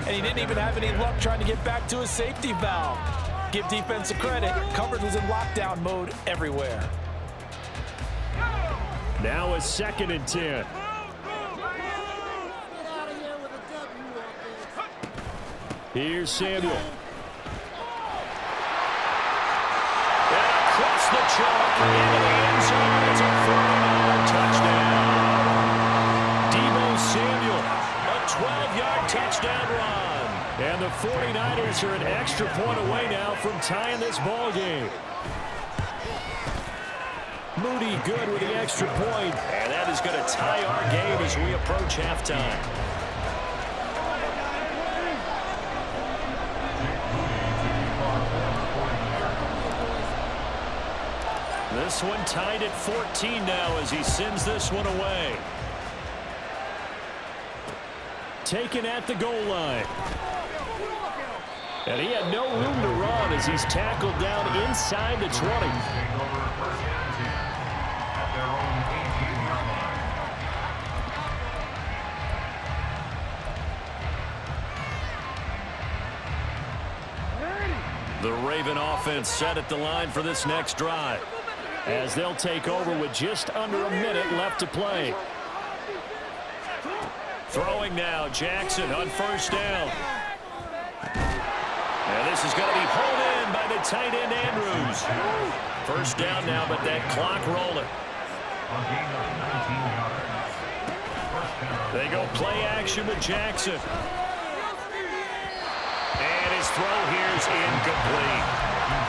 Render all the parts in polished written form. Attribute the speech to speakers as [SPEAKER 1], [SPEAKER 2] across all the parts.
[SPEAKER 1] and he didn't even have any luck trying to get back to his safety valve. Give defense a credit. Coverage was in lockdown mode everywhere.
[SPEAKER 2] Now a 2nd and 10. Here's Samuel. And across the chalk into the end zone. It's a 49-yard touchdown. Deebo Samuel, a 12-yard touchdown run. And the 49ers are an extra point away now from tying this ball game. Moody good with the extra point. And that is going to tie our game as we approach halftime. This one tied at 14 now as he sends this one away. Taken at the goal line. And he had no room to run as he's tackled down inside the 20. The Raven offense set at the line for this next drive, as they'll take over with just under a minute left to play. Throwing now, Jackson on 1st down. And this is going to be pulled in by the tight end, Andrews. 1st down now, but that clock rolling. They go play action with Jackson. And his throw here is incomplete.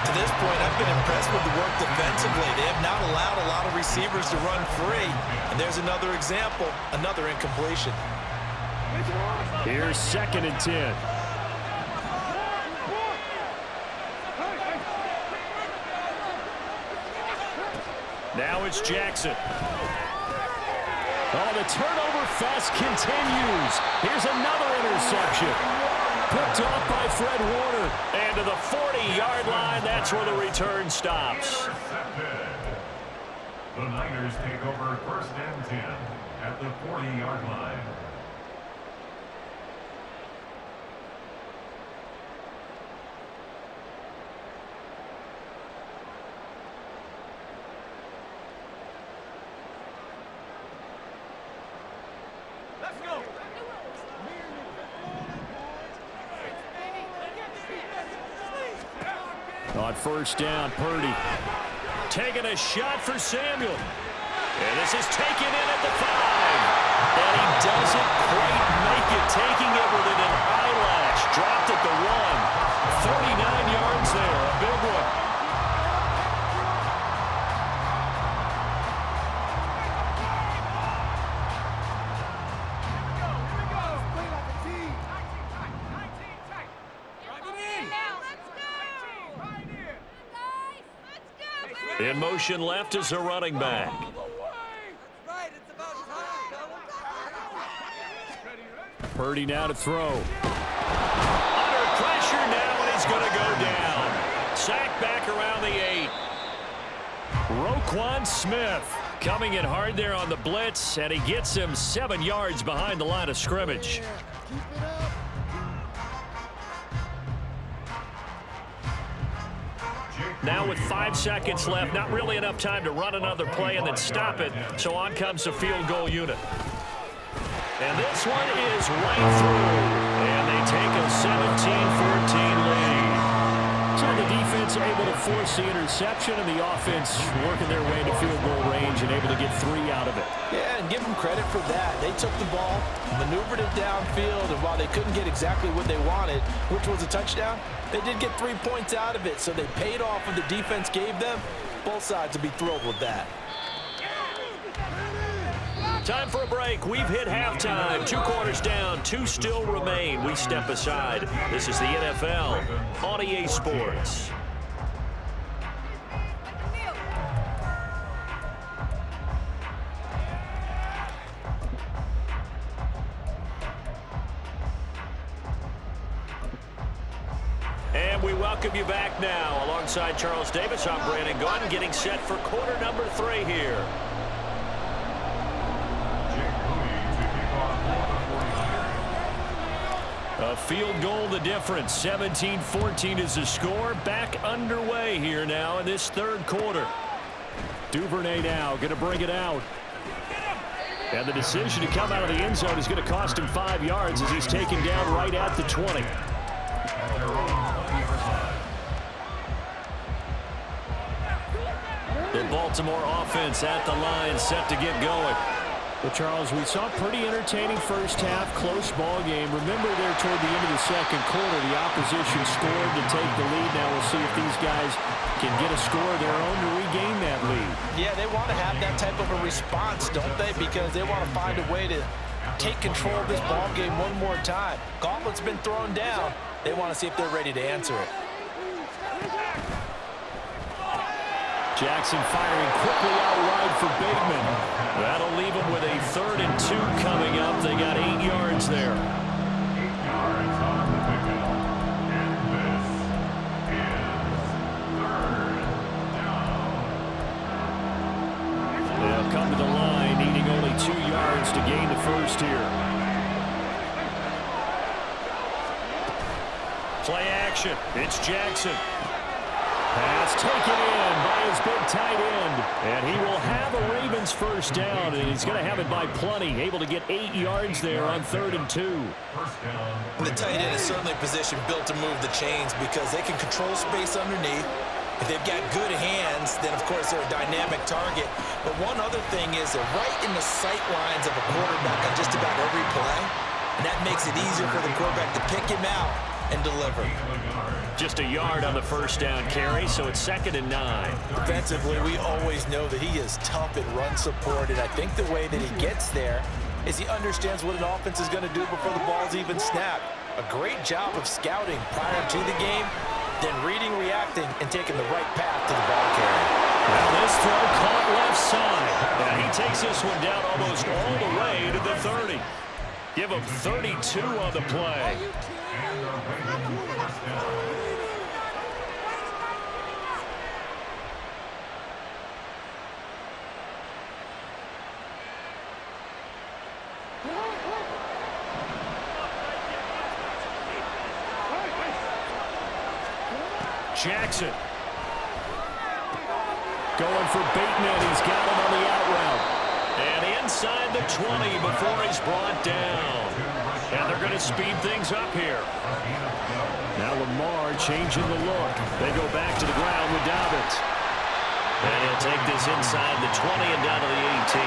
[SPEAKER 1] To this point, I've been impressed with the work defensively. They have not allowed a lot of receivers to run free. And there's another example, another incompletion.
[SPEAKER 2] Here's 2nd and 10. Now it's Jackson. Oh, the turnover fest continues. Here's another interception. Picked off by Fred Warner. And to the 40-yard line, that's where the return stops.
[SPEAKER 3] The Niners take over 1st and 10 at the 40-yard line.
[SPEAKER 2] On 1st down, Purdy. Taking a shot for Samuel. And this is taken in at the 5. And he doesn't quite make it, taking it within an eyelash. Dropped at the 1. 39 yards there, a big one. In motion left is a running back. Purdy now to throw. Under pressure now, and he's going to go down. Sacked back around the 8. Roquan Smith coming in hard there on the blitz, and he gets him 7 yards behind the line of scrimmage. Now with 5 seconds left, not really enough time to run another play and then stop it, so on comes the field goal unit. And this one is right through, and they take a 17-14 lead. So the defense able to force the interception, and the offense working their way to field goal range and able to get 3 out of it.
[SPEAKER 1] Yeah, and give them credit for that. They took the ball, maneuvered it downfield, and while they couldn't get exactly what they wanted, which was a touchdown, they did get 3 points out of it, so they paid off what the defense gave them. Both sides will be thrilled with that.
[SPEAKER 2] Time for a break. We've hit halftime. 2 quarters down, 2 still remain. We step aside. This is the NFL on EA Sports. And we welcome you back now. Alongside Charles Davis, I'm Brandon Gunn, getting set for quarter number 3 here. A field goal the difference. 17-14 is the score. Back underway here now in this third quarter. Duvernay now going to bring it out. And the decision to come out of the end zone is going to cost him 5 yards as he's taken down right at the 20. The Baltimore offense at the line, set to get going.
[SPEAKER 4] Well, Charles, we saw a pretty entertaining first half, close ball game. Remember there toward the end of the second quarter, the opposition scored to take the lead. Now we'll see if these guys can get a score of their own to regain that lead.
[SPEAKER 1] Yeah, they want to have that type of a response, don't they? Because they want to find a way to take control of this ball game one more time. Gauntlet's been thrown down. They want to see if they're ready to answer it.
[SPEAKER 2] Jackson firing quickly out wide for Bateman. That'll leave them with a 3rd and 2 coming up. They got 8 yards there.
[SPEAKER 3] 8 yards on the pickup. And this is 3rd down.
[SPEAKER 2] They'll come to the line, needing only 2 yards to gain the first here. Play action. It's Jackson. Pass taken in by his big tight end. And he will have a Ravens first down, and he's going to have it by plenty. Able to get 8 yards there on 3rd and 2.
[SPEAKER 1] The tight end is certainly a position built to move the chains because they can control space underneath. If they've got good hands, then of course they're a dynamic target. But one other thing is they're right in the sight lines of a quarterback on just about every play. And that makes it easier for the quarterback to pick him out and deliver.
[SPEAKER 2] Just a yard on the first down carry, so it's 2nd and 9.
[SPEAKER 1] Defensively, we always know that he is tough in run support, and I think the way that he gets there is he understands what an offense is going to do before the ball's even snapped. A great job of scouting prior to the game, then reading, reacting, and taking the right path to the ball carrier.
[SPEAKER 2] Now this throw caught left side. And he takes this one down almost all the way to the 30. Give him 32 on the play.
[SPEAKER 3] And the Ravens first down.
[SPEAKER 2] Jackson. Going for Bateman. He's got him on the out route. And inside the 20 before he's brought down. And they're going to speed things up here. Now Lamar changing the look. They go back to the ground with Dobbins. And he'll take this inside the 20 and down to the 18.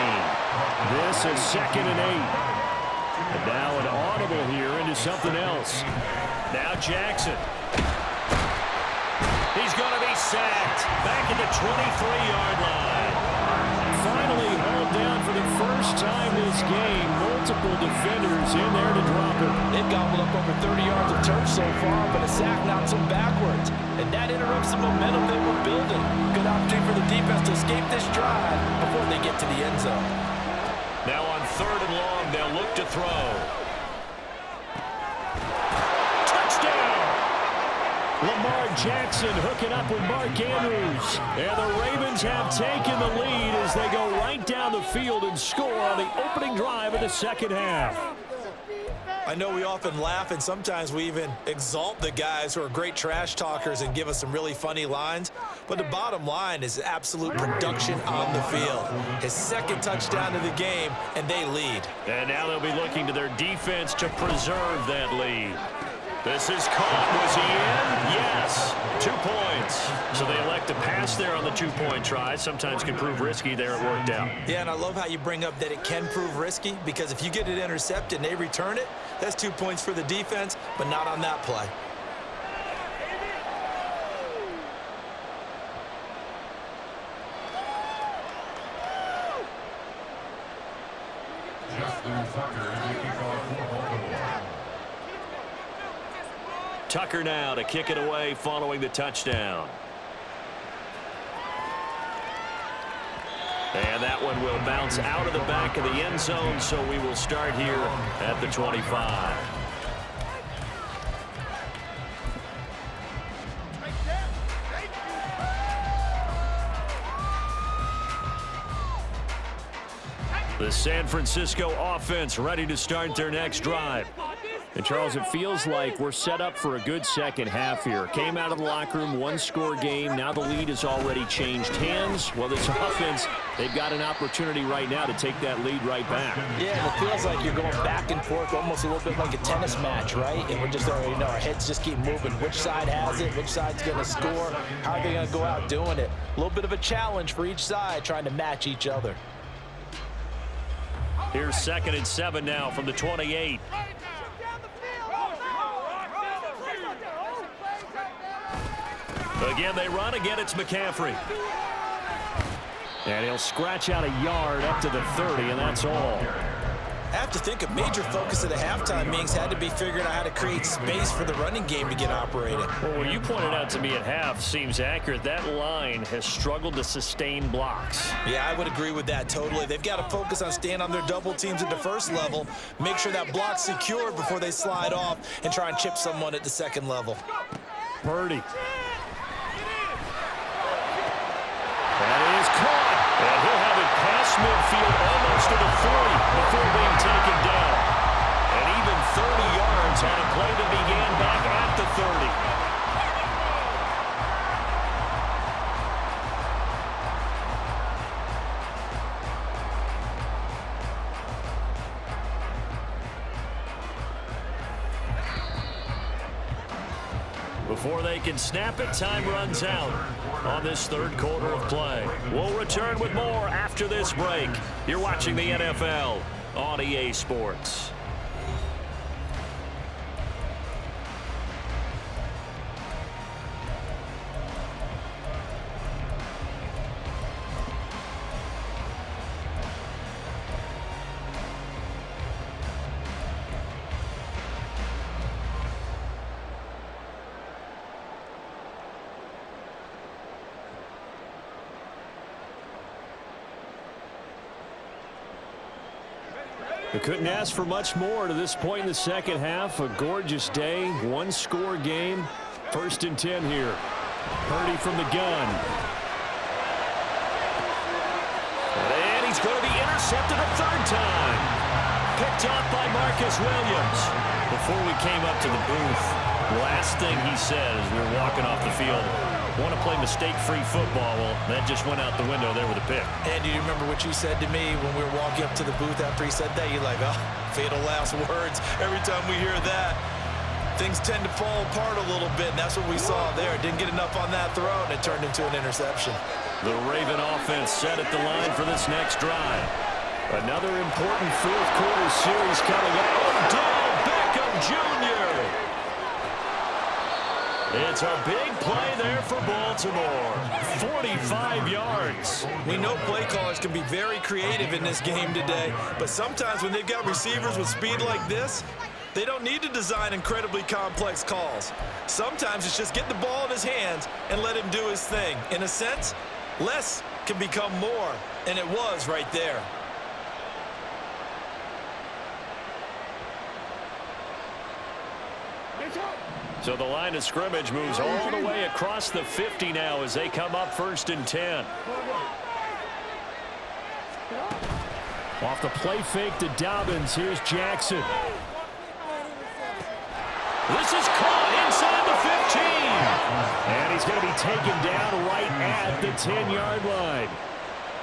[SPEAKER 2] This is 2nd and 8. And now an audible here into something else. Now Jackson. He's going to be sacked back at the 23-yard line. Finally hauled down for the first time this game. Multiple defenders in there to drop him.
[SPEAKER 1] They've gobbled up over 30 yards of turf so far, but a sack knocks them backwards. And that interrupts the momentum they were building. Good opportunity for the defense to escape this drive before they get to the end zone.
[SPEAKER 2] Now on 3rd and long, they'll look to throw. Lamar Jackson hooking up with Mark Andrews. And the Ravens have taken the lead as they go right down the field and score on the opening drive of the second half.
[SPEAKER 1] I know we often laugh and sometimes we even exalt the guys who are great trash talkers and give us some really funny lines. But the bottom line is absolute production on the field. His 2nd touchdown of the game, and they lead.
[SPEAKER 2] And now they'll be looking to their defense to preserve that lead. This is caught. Was he in? Yes. 2 points. So they elect to pass there on the 2-point try. Sometimes can prove risky there. It worked out.
[SPEAKER 1] Yeah, and I love how you bring up that it can prove risky because if you get it intercepted and they return it, that's 2 points for the defense, but not on that play.
[SPEAKER 3] Justin Tucker is the kickoff for Baltimore.
[SPEAKER 2] Tucker now to kick it away following the touchdown. And that one will bounce out of the back of the end zone, so we will start here at the 25. The San Francisco offense ready to start their next drive.
[SPEAKER 4] And, Charles, it feels like we're set up for a good second half here. Came out of the locker room, one-score game. Now the lead has already changed hands. Well, this offense, they've got an opportunity right now to take that lead right back.
[SPEAKER 1] Yeah, and it feels like you're going back and forth, almost a little bit like a tennis match, right? And we're just already know our heads just keep moving. Which side has it? Which side's going to score? How are they going to go out doing it? A little bit of a challenge for each side, trying to match each other.
[SPEAKER 2] Here's 2nd and 7 now from the 28. Again, they run. Again, it's McCaffrey.
[SPEAKER 4] And he'll scratch out a yard up to the 30, and that's all.
[SPEAKER 1] I have to think a major focus of the halftime meetings had to be figuring out how to create space for the running game to get operating.
[SPEAKER 2] Well, what you pointed out to me at half seems accurate. That line has struggled to sustain blocks.
[SPEAKER 1] Yeah, I would agree with that totally. They've got to focus on staying on their double teams at the first level, make sure that block's secured before they slide off and try and chip someone at the second level.
[SPEAKER 4] Purdy. That is caught.
[SPEAKER 2] And he'll have it past midfield almost to the 40 before being taken down. And even 30 yards on a play that began back at the 30. Before they can snap it, time runs out on this third quarter of play. We'll return with more after this break. You're watching the NFL on EA Sports.
[SPEAKER 4] We couldn't ask for much more to this point in the second half. A gorgeous day, one-score game. 1st and 10 here. Purdy from the gun.
[SPEAKER 2] And he's going to be intercepted a third time. Picked off by Marcus Williams. Before we came up to the booth, last thing he said as we were walking off the field, want to play mistake-free football. Well, that just went out the window there with a pick.
[SPEAKER 1] And do you remember what you said to me when we were walking up to the booth after he said that? You're like, oh, fatal last words. Every time we hear that, things tend to fall apart a little bit, and that's what we saw there. Didn't get enough on that throw, and it turned into an interception.
[SPEAKER 2] The Raven offense set at the line for this next drive.
[SPEAKER 4] Another important fourth quarter series coming up.
[SPEAKER 2] Odell Beckham Jr. It's a big play there for Baltimore. 45 yards.
[SPEAKER 1] We know play callers can be very creative in this game today, but sometimes when they've got receivers with speed like this, they don't need to design incredibly complex calls. Sometimes it's just get the ball in his hands and let him do his thing. In a sense, less can become more, and it was right there.
[SPEAKER 2] So the line of scrimmage moves all the way across the 50 now as they come up 1st and 10.
[SPEAKER 4] Off the play fake to Dobbins. Here's Jackson.
[SPEAKER 2] This is caught inside the 15.
[SPEAKER 4] And he's going to be taken down right at the 10-yard line.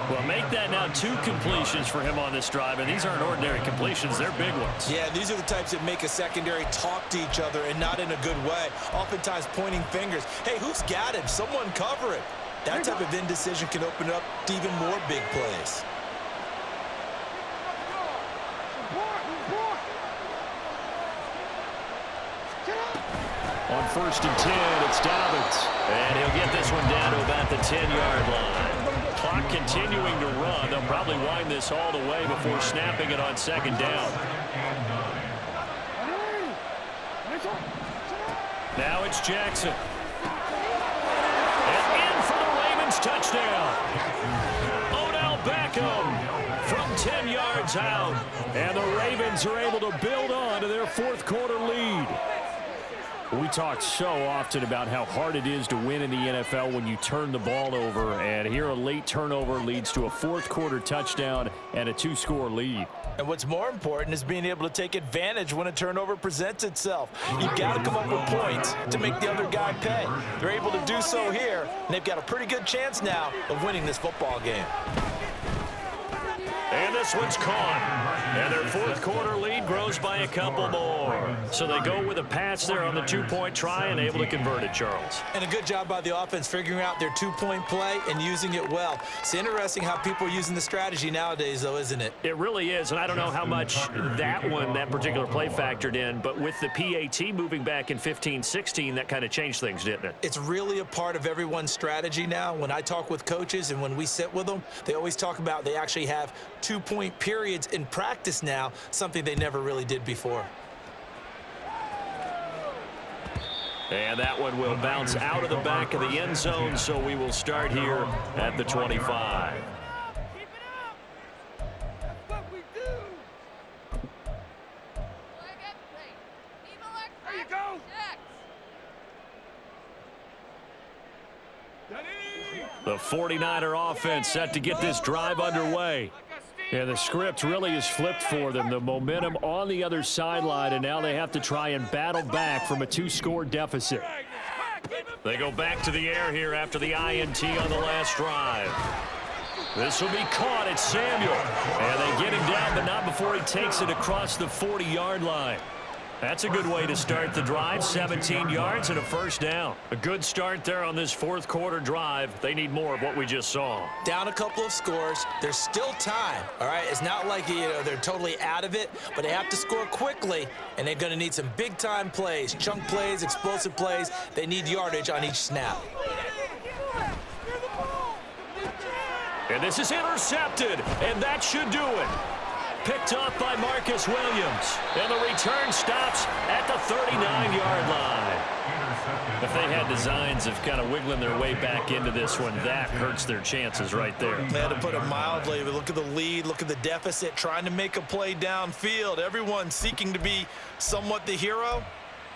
[SPEAKER 2] Well, make that now 2 completions for him on this drive, and these aren't ordinary completions. They're big ones.
[SPEAKER 1] Yeah, these are the types that make a secondary talk to each other and not in a good way. Oftentimes pointing fingers. Hey, who's got him? Someone cover it. That type of indecision can open up to even more big plays.
[SPEAKER 4] On 1st and 10, it's Dobbins.
[SPEAKER 2] And he'll get this one down to about the 10-yard line. Clock continuing to run. They'll probably wind this all the way before snapping it on 2nd down. Now it's Jackson. And in for the Ravens touchdown. Odell Beckham from 10 yards out.
[SPEAKER 4] And the Ravens are able to build on to their fourth quarter lead. We talk so often about how hard it is to win in the NFL when you turn the ball over, and here a late turnover leads to a fourth-quarter touchdown and a 2-score lead.
[SPEAKER 1] And what's more important is being able to take advantage when a turnover presents itself. You've got to come up with points to make the other guy pay. They're able to do so here, and they've got a pretty good chance now of winning this football game.
[SPEAKER 2] And this one's caught. And their fourth-quarter lead grows by a couple more. So they go with a pass there on the two-point try and able to convert it, Charles.
[SPEAKER 1] And a good job by the offense figuring out their two-point play and using it well. It's interesting how people are using the strategy nowadays, though, isn't it?
[SPEAKER 2] It really is, and I don't know how much that particular play factored in, but with the PAT moving back in 15-16, that kind of changed things, didn't it?
[SPEAKER 1] It's really a part of everyone's strategy now. When I talk with coaches and when we sit with them, they always talk about they actually have two-point periods in practice now, something they never really did before.
[SPEAKER 2] And that one will bounce out of the back of the end zone, so we will start here at the 25.
[SPEAKER 5] Keep it up! That's what we do! There you go!
[SPEAKER 2] The 49er offense set to get this drive underway.
[SPEAKER 4] Yeah, the script really is flipped for them. The momentum on the other sideline, and now they have to try and battle back from a 2-score deficit.
[SPEAKER 2] They go back to the air here after the INT on the last drive. This will be caught. It's Samuel. And they get him down, but not before he takes it across the 40-yard line. That's a good way to start the drive. 17 yards and a first down. A good start there on this fourth-quarter drive. They need more of what we just saw.
[SPEAKER 1] Down a couple of scores. There's still time, all right? It's not like they're totally out of it, but they have to score quickly, and they're going to need some big-time plays, chunk plays, explosive plays. They need yardage on each snap.
[SPEAKER 2] And this is intercepted, and that should do it. Picked off by Marcus Williams. And the return stops at the 39-yard line. If they had designs of kind of wiggling their way back into this one, that hurts their chances right there.
[SPEAKER 1] They had to put it mildly, but look at the lead, look at the deficit, trying to make a play downfield. Everyone seeking to be somewhat the hero.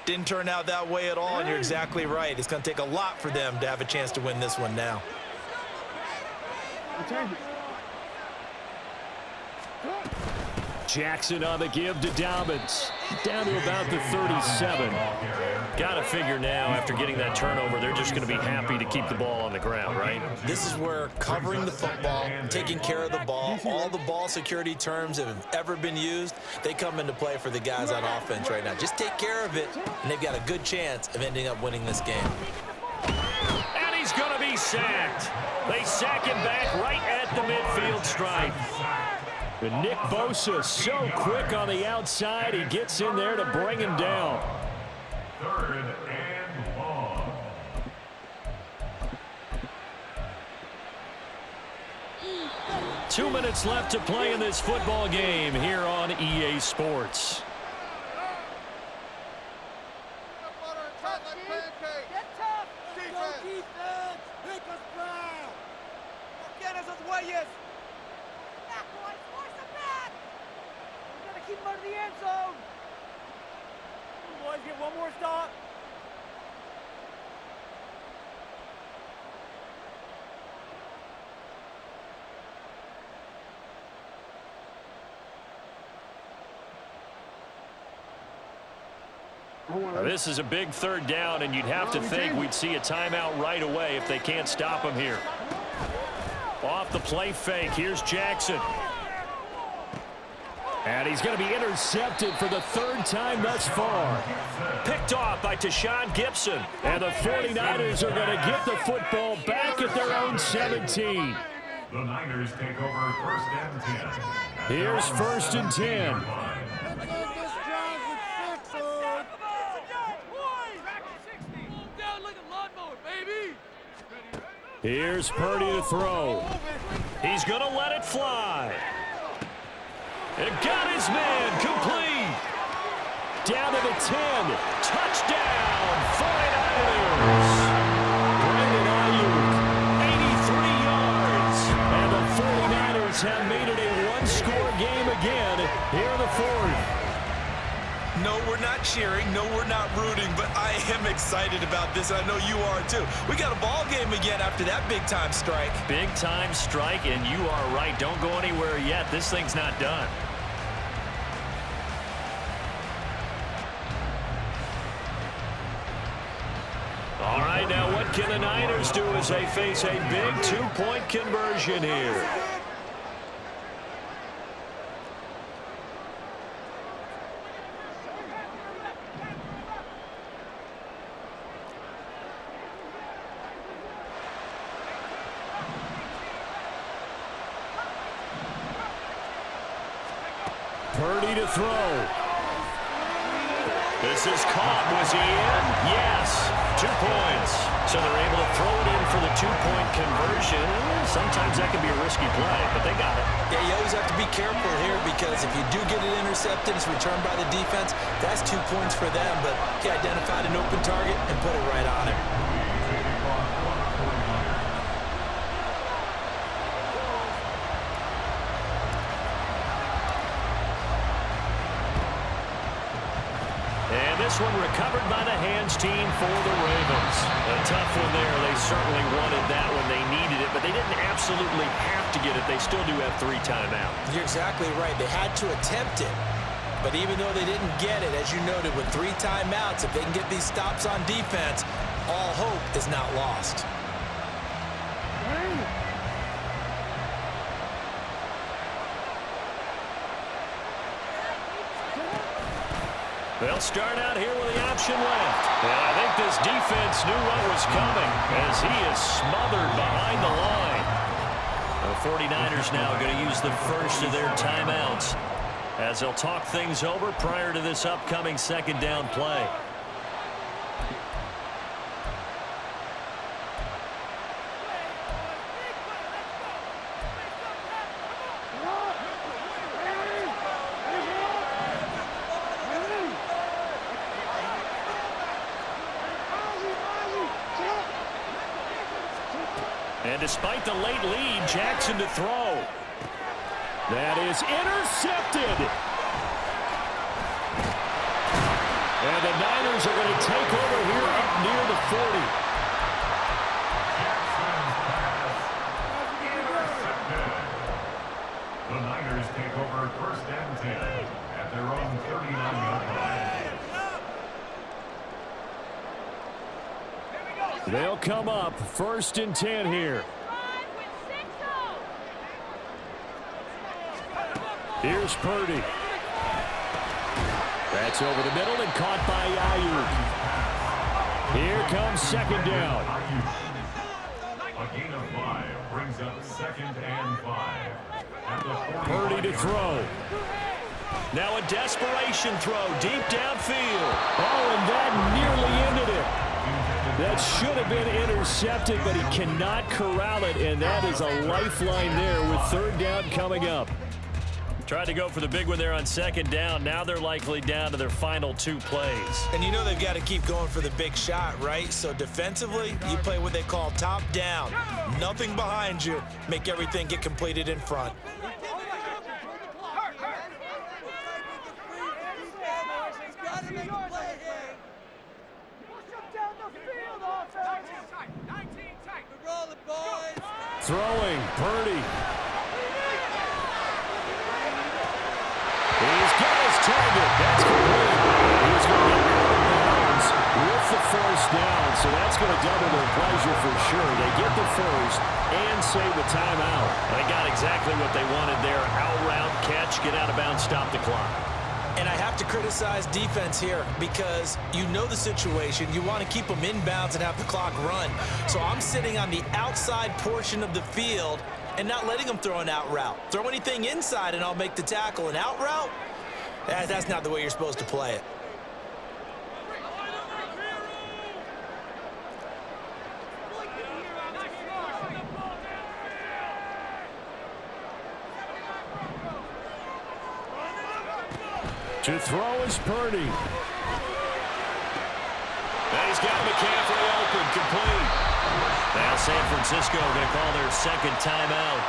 [SPEAKER 1] Didn't turn out that way at all, and you're exactly right. It's going to take a lot for them to have a chance to win this one now.
[SPEAKER 4] Jackson on the give to Dobbins. Down to about the 37.
[SPEAKER 2] Got to figure now, after getting that turnover, they're just going to be happy to keep the ball on the ground, right?
[SPEAKER 1] This is where covering the football, taking care of the ball, all the ball security terms that have ever been used, they come into play for the guys on offense right now. Just take care of it, and they've got a good chance of ending up winning this game.
[SPEAKER 2] And he's going to be sacked. They sack him back right at the midfield stripe.
[SPEAKER 4] And Nick Bosa so quick on the outside, he gets in there to bring him down.
[SPEAKER 3] 3rd and long.
[SPEAKER 2] Two minutes left to play in this football game here on EA Sports.
[SPEAKER 5] Get tough! Go defense! Make us proud! Get us as wayes! Back, boys! Force them back! We gotta keep them out of the end zone! Come on, boys, get one more stop!
[SPEAKER 2] This is a big third down, and you'd have to think we'd see a timeout right away if they can't stop him here. Off the play fake, here's Jackson.
[SPEAKER 4] And he's going to be intercepted for the third time thus far.
[SPEAKER 2] Picked off by Tashawn Gibson.
[SPEAKER 4] And the 49ers are going to get the football back at their own 17.
[SPEAKER 3] The Niners take over 1st and 10.
[SPEAKER 4] Here's 1st and 10. Here's Purdy to throw.
[SPEAKER 2] He's going to let it fly. It got his man complete.
[SPEAKER 4] Down to the 10.
[SPEAKER 2] Touchdown, 49ers.
[SPEAKER 4] Brandon Ayuk,
[SPEAKER 2] 83 yards.
[SPEAKER 4] and the 49ers have made it a one-score game again here in the fourth.
[SPEAKER 1] No, we're not cheering. No, we're not rooting, but I am excited about this. I know you are too. We got a ball game again after that big-time strike.
[SPEAKER 2] Big-time strike, and you are right. Don't go anywhere yet. This thing's not done. All right, now what can the Niners do as they face a big two-point conversion here?
[SPEAKER 4] Purdy to throw.
[SPEAKER 2] This is caught. Was he in? Yes. 2 points. So they're able to throw it in for the two-point conversion. Sometimes that can be a risky play, but they got it.
[SPEAKER 1] Yeah, you always have to be careful here because if you do get it intercepted, it's returned by the defense. That's 2 points for them, but he identified an open target and put it right on it.
[SPEAKER 2] This one recovered by the hands team for the Ravens. A tough one there. They certainly wanted that when they needed it, but they didn't absolutely have to get it. They still do have 3 timeouts.
[SPEAKER 1] You're exactly right. They had to attempt it, but even though they didn't get it, as you noted, with 3 timeouts, if they can get these stops on defense, all hope is not lost.
[SPEAKER 2] They'll start out here with the option left. And I think this defense knew what was coming as he is smothered behind the line. The 49ers now going to use the first of their timeouts as they'll talk things over prior to this upcoming second down play. And despite the late lead, Jackson to throw.
[SPEAKER 4] That is intercepted. And the Niners are going to take over here up near the 40.
[SPEAKER 3] The Niners take over first and 10 at their own 39-yard line.
[SPEAKER 4] They'll come up first and 10 here. Here's Purdy. That's over the middle and caught by Ayuk. Here comes second down.
[SPEAKER 3] A gain of 5 brings up second and 5. At the 40.
[SPEAKER 4] Purdy to throw.
[SPEAKER 2] Now a desperation throw deep downfield.
[SPEAKER 4] Oh, and that nearly ended it. That should have been intercepted, but he cannot corral it, and that is a lifeline there with third down coming up.
[SPEAKER 2] Tried to go for the big one there on second down. Now they're likely down to their final 2 plays.
[SPEAKER 1] And you know they've got to keep going for the big shot, right? So defensively, you play what they call top down. Nothing behind you. Make everything get completed in front.
[SPEAKER 4] Throwing, Purdy. He's got his target. That's complete. He's going to get out of bounds with the first down, so that's going to double their pleasure for sure. They get the first and save the timeout.
[SPEAKER 2] They got exactly what they wanted there. Out route, catch, get out of bounds, stop the clock.
[SPEAKER 1] And I have to criticize defense here because you know the situation. You want to keep them inbounds and have the clock run. So I'm sitting on the outside portion of the field and not letting them throw an out route. Throw anything inside and I'll make the tackle. An out route? That's not the way you're supposed to play it.
[SPEAKER 4] To throw is Purdy.
[SPEAKER 2] And he's got McCaffrey open, complete. Now San Francisco going to call their second timeout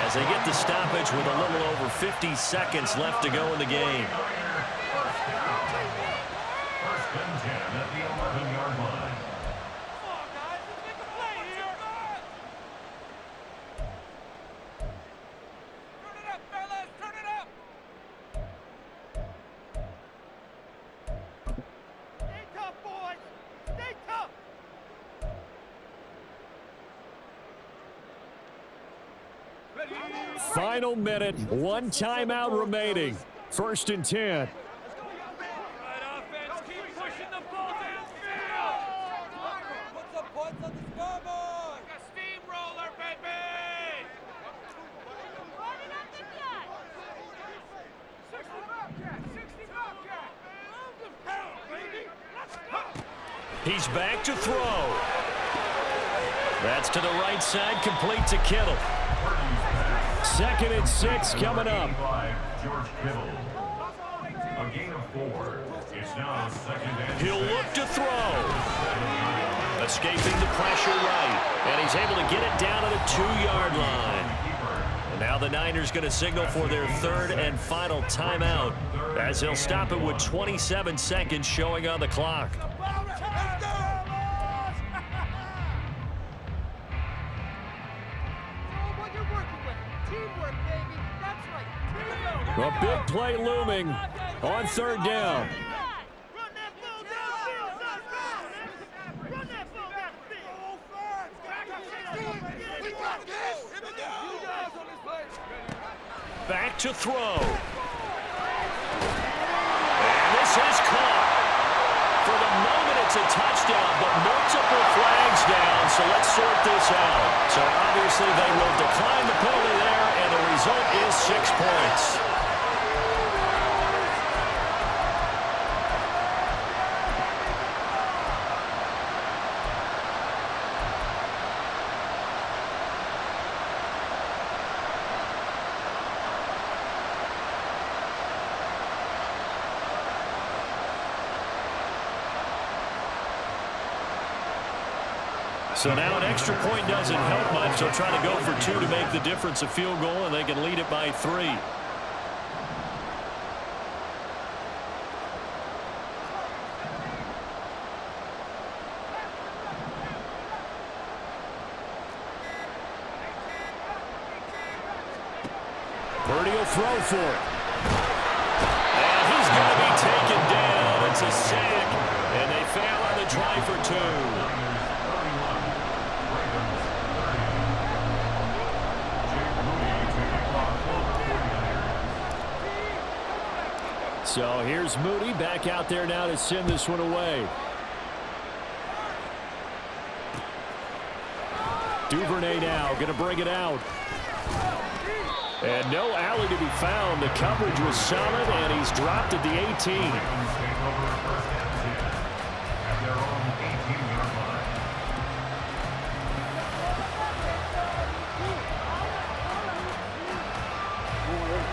[SPEAKER 2] as they get the stoppage with a little over 50 seconds left to go in the game.
[SPEAKER 4] Final minute, one timeout remaining. 1st and 10.
[SPEAKER 2] He's back to throw. That's to the right side, complete to Kittle.
[SPEAKER 4] 2nd and 6 coming up.
[SPEAKER 3] George Kittle. A gain of 4. It's now 2nd and 6.
[SPEAKER 2] He'll look to throw. Escaping the pressure right. And he's able to get it down to the 2-yard line. And now the Niners going to signal for their 3rd and final timeout, as they'll stop it with 27 seconds showing on the clock.
[SPEAKER 4] A big play looming on 3rd down.
[SPEAKER 2] Back to throw. And this is caught. For the moment, it's a touchdown, but multiple flags down, so let's sort this out. So obviously they will decline the penalty there, and the result is 6 points. So now an extra point doesn't help much. They'll try to go for 2 to make the difference a field goal, and they can lead it by 3.
[SPEAKER 4] Purdy will throw for it.
[SPEAKER 2] And he's going to be taken down. It's a sack, and they fail on the try for 2.
[SPEAKER 4] So here's Moody back out there now to send this one away. Duvernay now going to bring it out. And no alley to be found. The coverage was solid, and he's dropped at the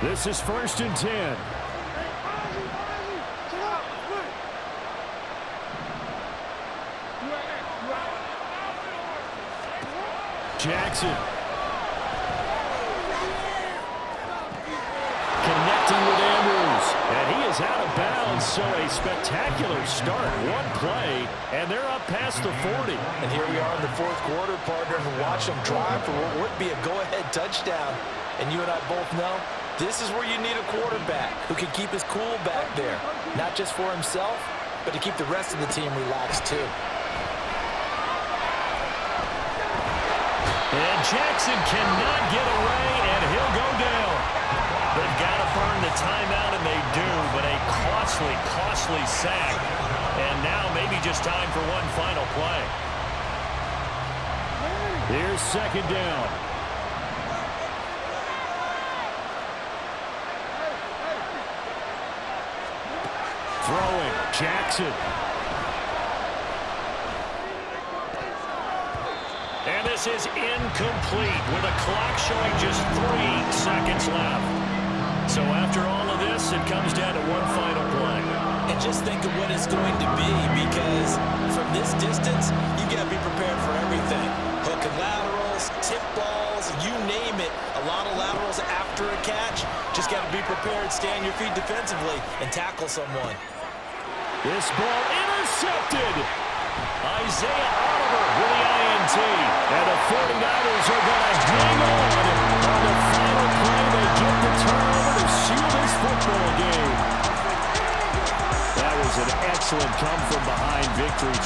[SPEAKER 4] 18. This is 1st and 10. Jackson. Connecting with Andrews. And he is out of bounds, so a spectacular start. One play, and they're up past the 40.
[SPEAKER 1] And here we are in the 4th quarter, partner, and watch them drive for what would be a go-ahead touchdown. And you and I both know this is where you need a quarterback who can keep his cool back there. Not just for himself, but to keep the rest of the team relaxed, too.
[SPEAKER 2] And Jackson cannot get away, and he'll go down. They've got to burn the timeout, and they do, but a costly, costly sack. And now maybe just time for one final play.
[SPEAKER 4] Here's 2nd down. Throwing, Jackson.
[SPEAKER 2] And this is incomplete with a clock showing just 3 seconds left. So after all of this, it comes down to one final play.
[SPEAKER 1] And just think of what it's going to be, because from this distance, you've got to be prepared for everything. Hook and laterals, tip balls, you name it. A lot of laterals after a catch. Just got to be prepared, stay on your feet defensively, and tackle someone.
[SPEAKER 4] This ball intercepted.
[SPEAKER 2] Isaiah Oliver with the INT.
[SPEAKER 4] And the 49ers are going to hang on the final play. They get the turnover to seal this football game. That was an excellent come-from-behind victory.